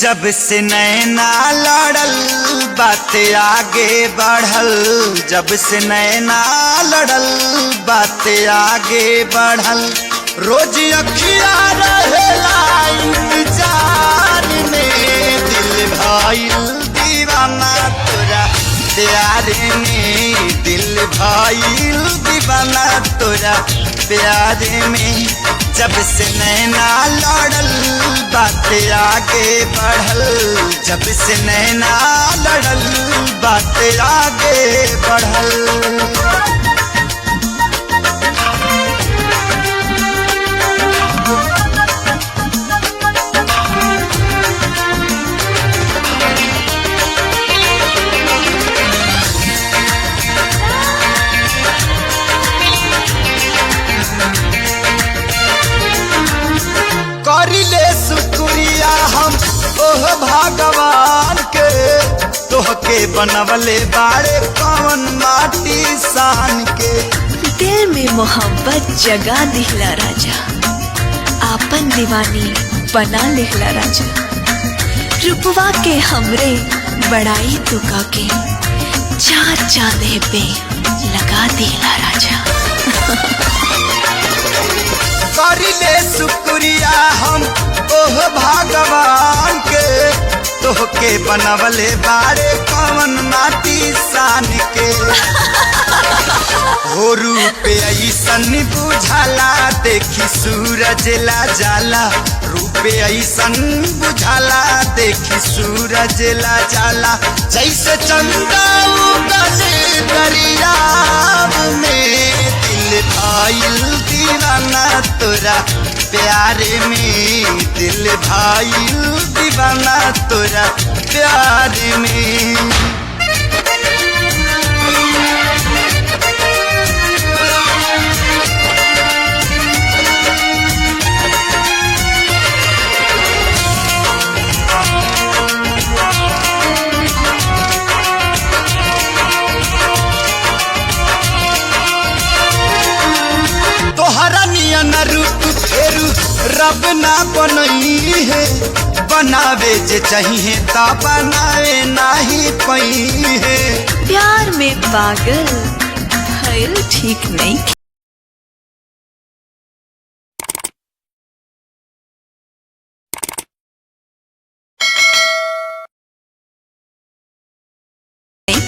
जब से नैना लड़ल बात आगे बढ़ल, जब से नैना लड़ल बात आगे बढ़ल। रोज अखिया रहेला इंतजार में, दिल भइल दीवाना तोरा प्यार में, दिल भइल दीवाना तोरा प्यार में। जब से नैना लड़ल बात आगे बढ़ल, जब से नैना लड़ल बात आगे बढ़ल। करिले शुक्रिया हम ओह भगवान के, तोहके बनवले बाड़े कौन माटी सान के। दिल में मोहब्बत जगा दिहला राजा, आपन दीवानी बना लिहला राजा। रुपवा के हमरे बड़ाई तुका के, चार चांदे पे लगा दिहला राजा। करिले शुक्रिया हम ओह भगवान के, तोहके बनवले बाड़े कौन माटी सान के। हो रूप ऐसन बुझाला देखी सूरज ला जाला, रूप ऐसन बुझाला देखी सूरज ला जाला। जैसे चंदा उगल दरियाव में, दिल भइल दीवाना तोरा प्यार में, दिल भइल दीवाना तोरा प्यार में। तोहरा नियन रूप फेरू रब ना बनई है, बनावे जे चाहिए ता बनावे नाही पई है। प्यार में पागल भइल ठीक नहीं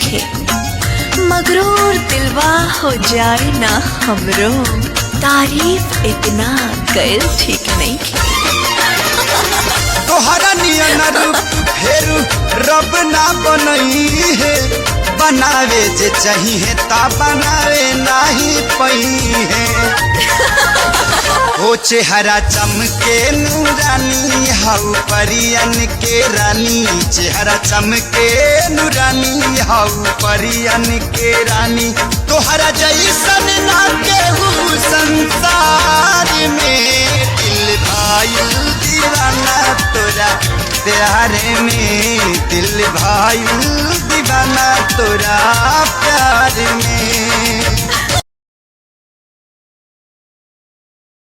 खे, मगरूर दिलवा हो जाए ना हमरो, तारीफ इतना कर ठीक नहीं खे। तोहरा नियन रूप फेरू रब ना बनई है, बनावे जे चाहिए ता बनावे नाही पई है। हो चेहरा चमके नूरानी हाउ परियन के रानी, चेहरा चमके नूरानी हाउ परियन के रानी। तोहरा जैसन ना केहू संसार में, दिल भइल दीवाना तोरा प्यार में, दिल भइल दीवाना तोरा